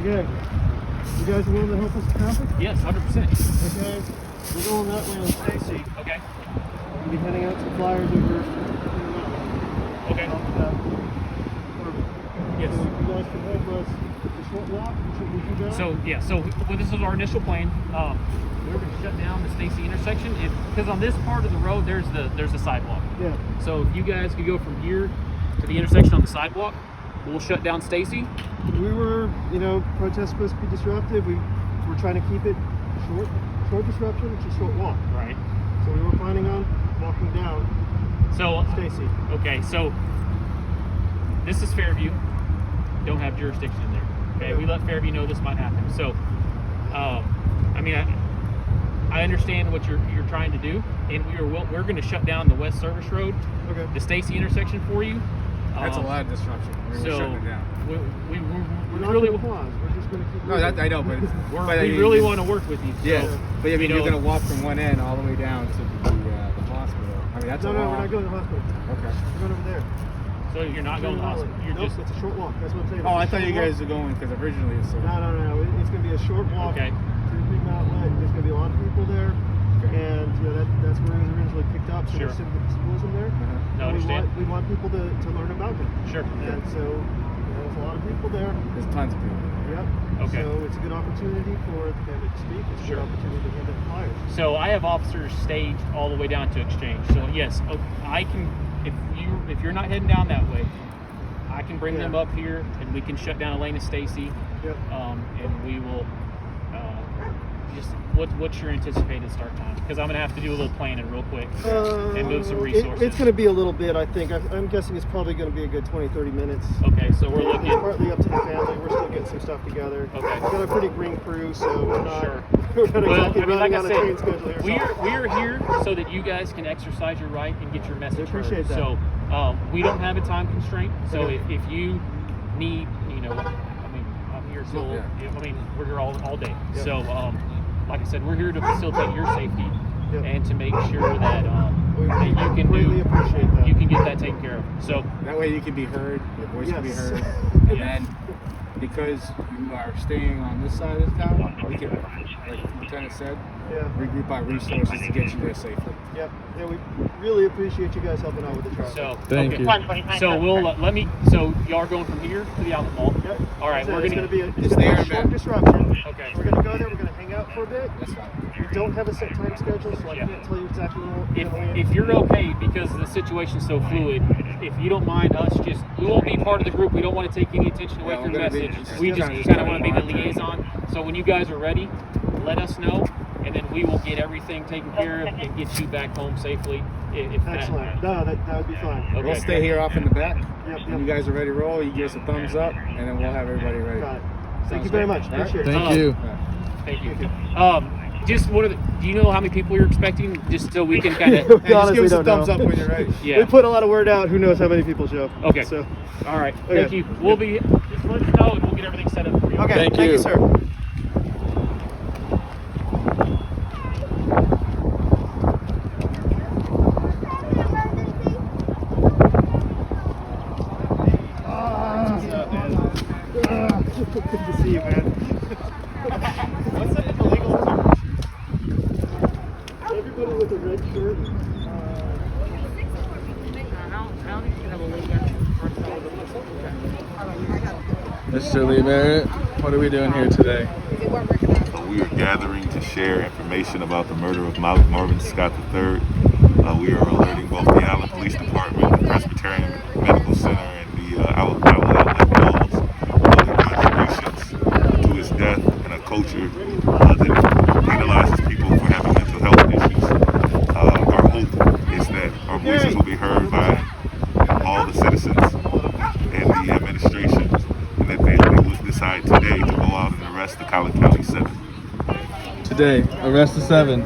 Okay. You guys are willing to help us accomplish? Yes, 100%. Okay. We're going that way on Stacy. Okay. We'll be handing out some flyers over. Okay. Yes. So if you guys can help us with the short walk, should we do that? So this is our initial plan. We're going to shut down the Stacy intersection because on this part of the road there's the sidewalk. Yeah. So if you guys could go from here to the intersection on the sidewalk, we'll shut down Stacy. We were, protests supposed to be disruptive. We're trying to keep it short disruption, which is short walk. Right. So we were planning on walking down Stacy. Okay, so this is Fairview. Don't have jurisdiction in there. Okay, we let Fairview know this might happen. So, I understand what you're trying to do, and we're going to shut down the West Service Road, the Stacy intersection for you. That's a lot of disruption. We're shutting it down. We're not really pause. We're just going to keep moving. No, I know, but we really want to work with you. Yeah, so, but you're going to walk from one end all the way down to the hospital. I mean, that's no, we're not going to the hospital. Okay. We're going over there. So you're not going to the hospital. It's a short walk. That's what I'm saying. Oh, I thought you guys were going because originally it's so. No. It's going to be a short walk to the big outlet. There's going to be a lot of people there, and that's where it was originally picked up. So there's symbolism there. No, understand. We want people to learn about it. Sure. And so there's a lot of people there. There's tons of people. Yep. Okay. So it's a good opportunity for the candidate to speak. It's a good opportunity to hand out flyers. So I have officers staged all the way down to Exchange. So yes, I can. If you're not heading down that way, I can bring them up here, and we can shut down a lane of Stacy. Yep. And we will just what's your anticipated start time? Because I'm gonna have to do a little planning real quick and move some resources. It's going to be a little bit, I think. I'm guessing it's probably going to be a good 20-30 minutes. Okay, so we're looking. It's partly up to the family. We're still getting some stuff together. Okay. We've got a pretty green crew, so we're not. Sure. We're not exactly running like on a train schedule here. We are here so that you guys can exercise your right and get your message heard. Appreciate that. So we don't have a time constraint. So if you need, I'm here till. We're here all day. Yep. So like I said, we're here to facilitate your safety and to make sure that you can get that taken care of. So that way you can be heard, your voice can be heard, and then because you are staying on this side of the town, we can, like the Lieutenant said, regroup our resources to get you there safely. Yep. Yeah, we really appreciate you guys helping out with the traffic. So Thank you. So we'll So y'all are going from here to the outlet mall. Yep. All right, it's going to be a and short disruption. Okay. We're going to go there. We're going to hang out for a bit. That's fine. We don't have a set time schedule, so I can't tell you exactly when. If you're okay, because the situation's so fluid, if you don't mind us we won't be part of the group. We don't want to take any attention away from the message. We just kind of want to be the liaison. So when you guys are ready, let us know, and then we will get everything taken care of and get you back home safely. Excellent. No, that would be fine. Okay. We'll stay here off in the back. Yep. When you guys are ready to roll, you give us a thumbs up, and then we'll have everybody ready. Got it. Thank you very much. Appreciate it. Thank you. Thank you. Just do you know how many people you're expecting? Just so we can kind of. Just give us a thumbs up when you're ready. Yeah. We put a lot of word out. Who knows how many people show? Okay. So. All right. Thank you. We'll be. Just let us know, and we'll get everything set up for you. Okay. Thank you, you. sir. Good to see you, man. What's that illegal term? Everybody with a red shirt. Mr. Lee Barrett, what are we doing here today? We are gathering to share information about the murder of Marvin Scott III. We are alerting both the Allen Police Department, the Presbyterian Medical Center, and the Allen Outlet Malls of the contributions to his death and a culture that penalizes people for having mental health issues. Our hope is that our voices will be heard by all the citizens and the administration, and that they will decide today to go out and arrest the Collin County 7. Today, arrest the 7.